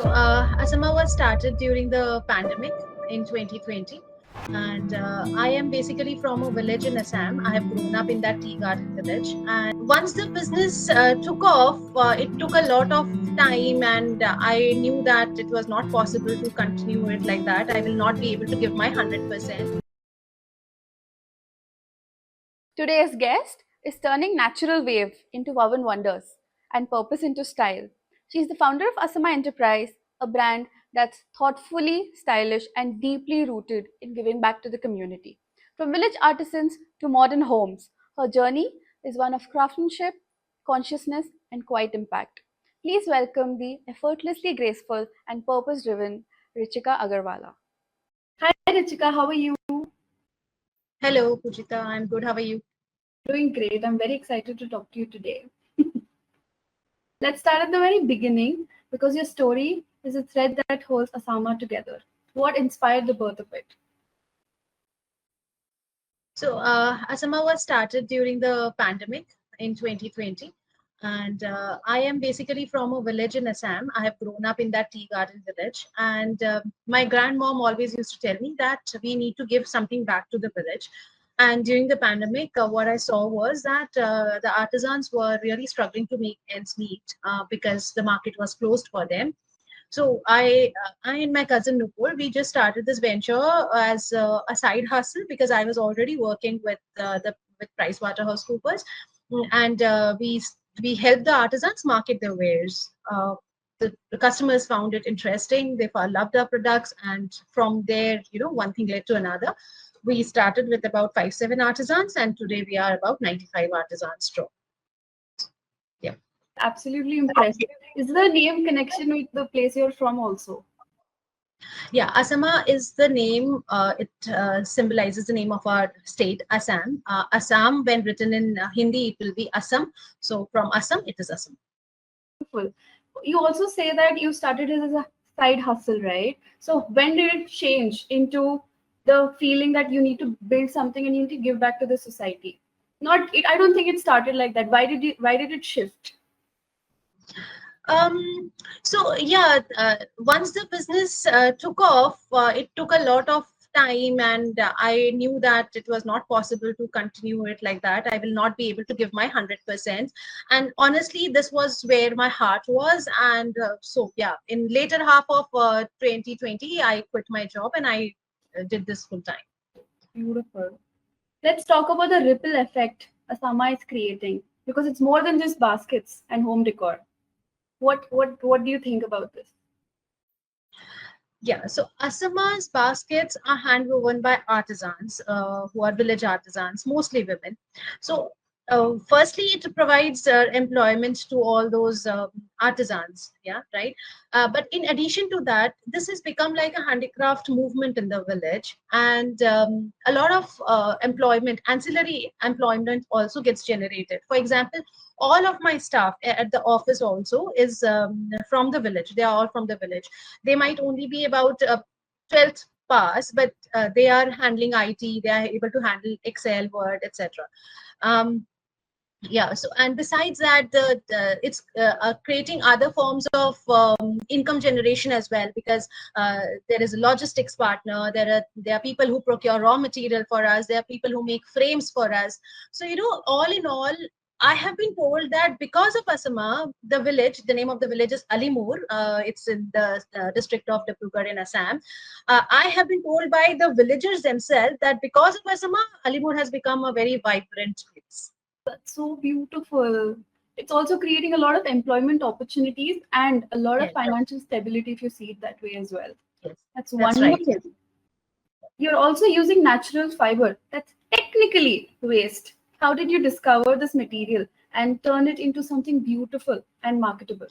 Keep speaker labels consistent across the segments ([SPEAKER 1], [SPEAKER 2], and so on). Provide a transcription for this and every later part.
[SPEAKER 1] Asama was started during the pandemic in 2020. And I am basically from a village in Assam. I have grown up in that tea garden village. And once the business took off, it took a lot of time, and I knew that it was not possible to continue it like that. I will not be able to give my 100%.
[SPEAKER 2] Today's guest is turning natural wave into woven wonders and purpose into style. She is the founder of Asama Enterprise, a brand that's thoughtfully stylish and deeply rooted in giving back to the community. From village artisans to modern homes, her journey is one of craftsmanship, consciousness, and quiet impact. Please welcome the effortlessly graceful and purpose driven Richika Agarwalla. Hi Richika, how are you?
[SPEAKER 1] Hello, Pujita. I'm good. How are you?
[SPEAKER 2] Doing great. I'm very excited to talk to you today. Let's start at the very beginning because your story is a thread that holds Asama together. What inspired the birth of it?
[SPEAKER 1] Asama was started during the pandemic in 2020. And I am basically from a village in Assam. I have grown up in that tea garden village. And my grandmom always used to tell me that we need to give something back to the village. And during the pandemic, what I saw was that the artisans were really struggling to make ends meet because the market was closed for them. So I and my cousin Nupur, we just started this venture as a side hustle because I was already working with with PricewaterhouseCoopers, and we helped the artisans market their wares. The customers found it interesting. They loved our products, and from there, one thing led to another. We started with about 5-7 artisans, and today we are about 95 artisans strong. Yeah.
[SPEAKER 2] Absolutely impressive. Is the name connection with the place you're from also?
[SPEAKER 1] Yeah, Asama is the name. It symbolizes the name of our state, Assam. Assam, when written in Hindi, it will be Assam. So from Assam, it is Assam.
[SPEAKER 2] Beautiful. You also say that you started it as a side hustle, right? So when did it change into the feeling that you need to build something and you need to give back to the society? Not, I don't think it started like that. Why did it shift?
[SPEAKER 1] Once the business took off, it took a lot of time, and I knew that it was not possible to continue it like that. I will not be able to give my 100%. And honestly, this was where my heart was. And in later half of 2020, I quit my job and I did this full time.
[SPEAKER 2] Beautiful. Let's talk about the ripple effect Asama is creating because it's more than just baskets and home decor. What do you think about this?
[SPEAKER 1] Yeah, so Asama's baskets are hand woven by artisans who are village artisans, mostly women. So, firstly, it provides employment to all those artisans. Yeah, right. But in addition to that, this has become like a handicraft movement in the village, and a lot of ancillary employment also gets generated. For example, all of my staff at the office also is from the village. They are all from the village. They might only be about 12th pass, but they are handling IT. They are able to handle Excel, Word, etc. Yeah, so and besides that, it's creating other forms of income generation as well, because there is a logistics partner. There are people who procure raw material for us. There are people who make frames for us. So all in all, I have been told that because of Asama, the village, the name of the village is Alimur. It's in the district of Dibrugarh in Assam. I have been told by the villagers themselves that because of Asama, Alimur has become a very vibrant place.
[SPEAKER 2] That's so beautiful. It's also creating a lot of employment opportunities and a lot of
[SPEAKER 1] Yes,
[SPEAKER 2] financial stability if you see it that way as well.
[SPEAKER 1] yes,
[SPEAKER 2] That's
[SPEAKER 1] that's right.
[SPEAKER 2] wonderful. You're also using natural fiber. That's technically waste. How did you discover this material and turn it into something beautiful and marketable?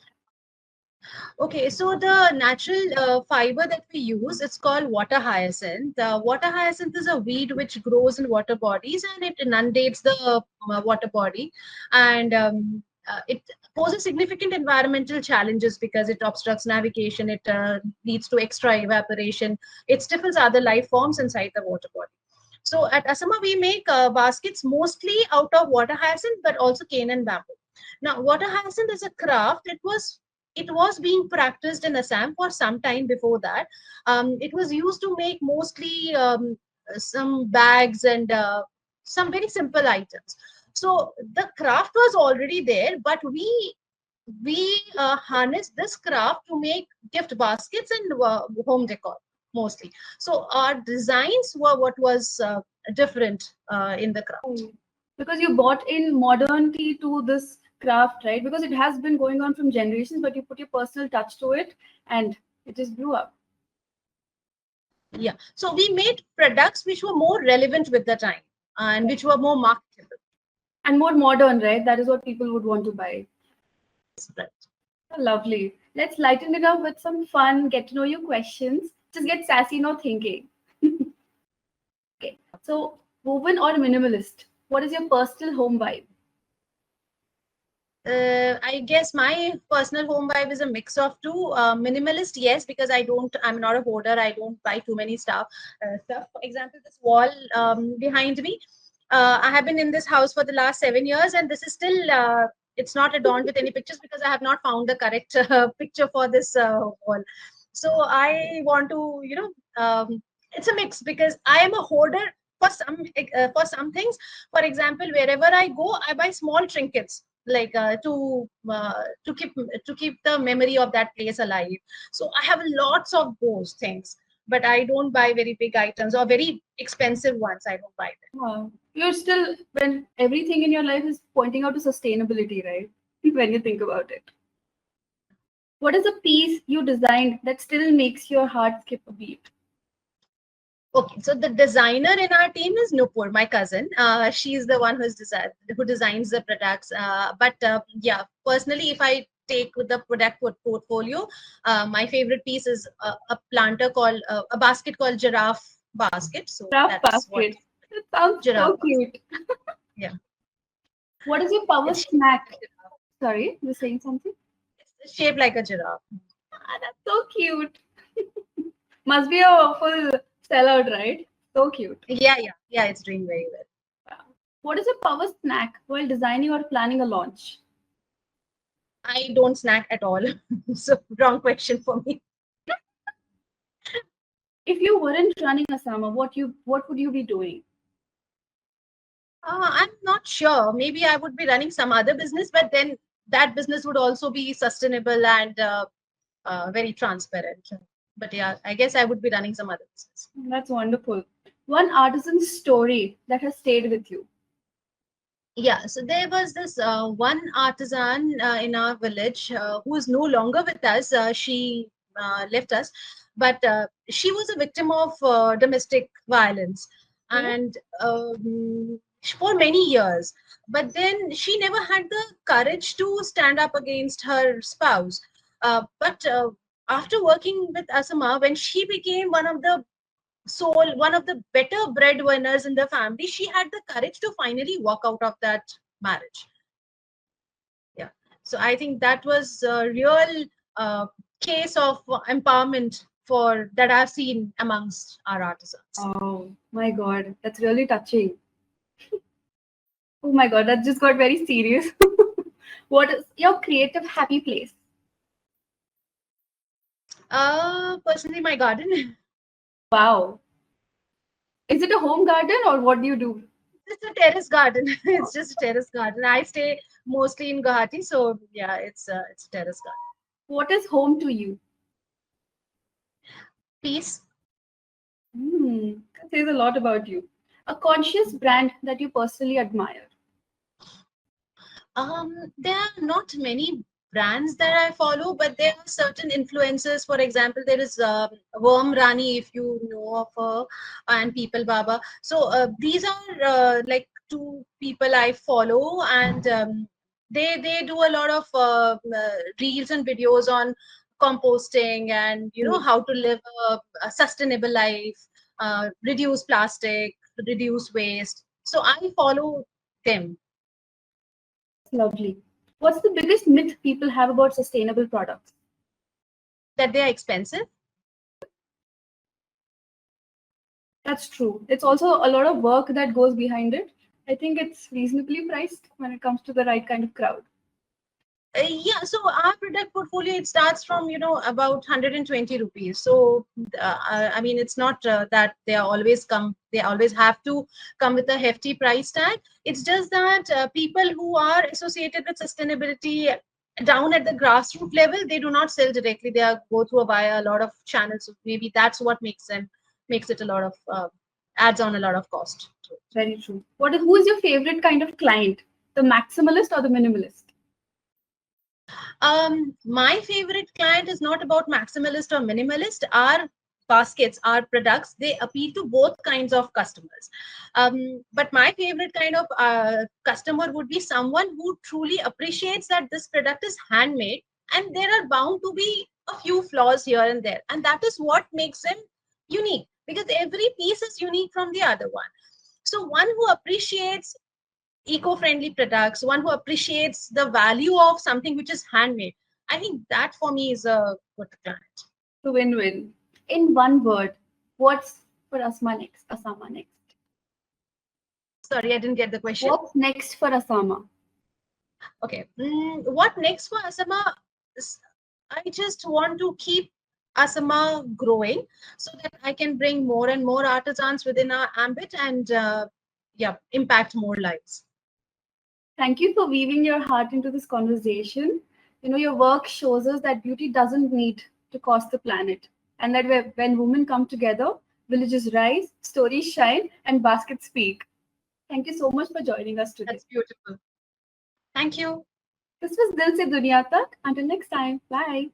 [SPEAKER 1] Okay, so the natural fiber that we use, it's called water hyacinth. Water hyacinth is a weed which grows in water bodies, and it inundates the water body, and it poses significant environmental challenges because it obstructs navigation, it leads to extra evaporation, it stifles other life forms inside the water body. So at Asama, we make baskets mostly out of water hyacinth, but also cane and bamboo. Now, water hyacinth is a craft. It was it was being practiced in Assam for some time before that. It was used to make mostly some bags and some very simple items. So the craft was already there, but we harnessed this craft to make gift baskets and home decor mostly. So our designs were what was different in the craft.
[SPEAKER 2] Because you brought in modernity to this craft, right? Because it has been going on from generations, but you put your personal touch to it and it just blew up.
[SPEAKER 1] Yeah. So we made products which were more relevant with the time and which were more marketable.
[SPEAKER 2] And more modern, right? That is what people would want to buy.
[SPEAKER 1] Right.
[SPEAKER 2] Lovely. Let's lighten it up with some fun, get to know you questions. Just get sassy, no thinking. Okay. So, woven or minimalist? What is your personal home vibe?
[SPEAKER 1] I guess my personal home vibe is a mix of two. Minimalist, yes, because I'm not a hoarder. I don't buy too many stuff. For example, this wall behind me, I have been in this house for the last 7 years, and this is still, it's not adorned with any pictures because I have not found the correct picture for this wall. So I want to, it's a mix because I am a hoarder for some things. For example, wherever I go, I buy small trinkets like to keep the memory of that place alive. So I have lots of those things, but I don't buy very big items or very expensive ones. I don't buy them.
[SPEAKER 2] Wow. You're still, when everything in your life is pointing out to sustainability, right? When you think about it. What is a piece you designed that still makes your heart skip a beat?
[SPEAKER 1] Okay, so the designer in our team is Nupur, my cousin. She's the one who designs the products. But yeah, personally, if I take with the product portfolio, my favorite piece is a basket called giraffe basket. So
[SPEAKER 2] Craft
[SPEAKER 1] that's what
[SPEAKER 2] basket. That sounds
[SPEAKER 1] giraffe
[SPEAKER 2] so
[SPEAKER 1] basket.
[SPEAKER 2] cute.
[SPEAKER 1] Yeah,
[SPEAKER 2] What is your power
[SPEAKER 1] it's shaped like
[SPEAKER 2] snack?
[SPEAKER 1] a giraffe.
[SPEAKER 2] Sorry, you were saying something?
[SPEAKER 1] It's shaped like a giraffe.
[SPEAKER 2] Ah, that's so cute. Must be a full sellout, right? So cute.
[SPEAKER 1] Yeah, it's doing very well.
[SPEAKER 2] What is your power snack while designing or planning a launch?
[SPEAKER 1] I don't snack at all. So wrong question for me.
[SPEAKER 2] If you weren't running Asama, what would you be doing?
[SPEAKER 1] I'm not sure. Maybe I would be running some other business, but then that business would also be sustainable and very transparent. But yeah, I guess I would be running some other business.
[SPEAKER 2] That's wonderful. One artisan story that has stayed with you.
[SPEAKER 1] Yeah, so there was this one artisan in our village who is no longer with us. She left us, but she was a victim of domestic violence,
[SPEAKER 2] Okay.
[SPEAKER 1] and for many years. But then she never had the courage to stand up against her spouse. But after working with Asama, when she became one of the better breadwinners in the family, she had the courage to finally walk out of that marriage. Yeah. So I think that was a real case of empowerment for that I've seen amongst our artisans.
[SPEAKER 2] Oh my God, that's really touching. Oh my God, that just got very serious. What is your creative happy place?
[SPEAKER 1] Personally, my garden.
[SPEAKER 2] Wow. Is it a home garden or what do you do?
[SPEAKER 1] It's a terrace garden. It's just a terrace garden. I stay mostly in Guwahati, so yeah, it's a terrace garden.
[SPEAKER 2] What is home to you?
[SPEAKER 1] Peace.
[SPEAKER 2] That says a lot about you. A conscious brand that you personally admire.
[SPEAKER 1] There are not many brands that I follow, but there are certain influencers. For example, there is Worm Rani, if you know of her, and People Baba. So these are like two people I follow, and they do a lot of reels and videos on composting and how to live a sustainable life, reduce plastic, reduce waste. So I follow them.
[SPEAKER 2] Lovely. What's the biggest myth people have about sustainable products?
[SPEAKER 1] That they are expensive.
[SPEAKER 2] That's true. It's also a lot of work that goes behind it. I think it's reasonably priced when it comes to the right kind of crowd.
[SPEAKER 1] Yeah, so our product portfolio, it starts from about 120 rupees. So I mean, it's not that they always have to come with a hefty price tag. It's just that people who are associated with sustainability down at the grassroots level, they do not sell directly. They are go through via a lot of channels. So maybe that's what makes it a lot of adds on a lot of cost.
[SPEAKER 2] Very true. Who is your favorite kind of client? The maximalist or the minimalist?
[SPEAKER 1] My favorite client is not about maximalist or minimalist. Our baskets, our products, they appeal to both kinds of customers. But my favorite kind of customer would be someone who truly appreciates that this product is handmade, and there are bound to be a few flaws here and there, and that is what makes them unique, because every piece is unique from the other one. So one who appreciates eco-friendly products, one who appreciates the value of something which is handmade, I think that for me is a good client.
[SPEAKER 2] The win-win. In one word, what's for Asama next?
[SPEAKER 1] Sorry, I didn't get the question.
[SPEAKER 2] What's next for Asama?
[SPEAKER 1] Okay. What next for Asama? I just want to keep Asama growing so that I can bring more and more artisans within our ambit and impact more lives.
[SPEAKER 2] Thank you for weaving your heart into this conversation. Your work shows us that beauty doesn't need to cost the planet, and that when women come together, villages rise, stories shine, and baskets speak. Thank you so much for joining us today.
[SPEAKER 1] That's beautiful. Thank you.
[SPEAKER 2] This was Dil Se Duniya Tak. Until next time, bye.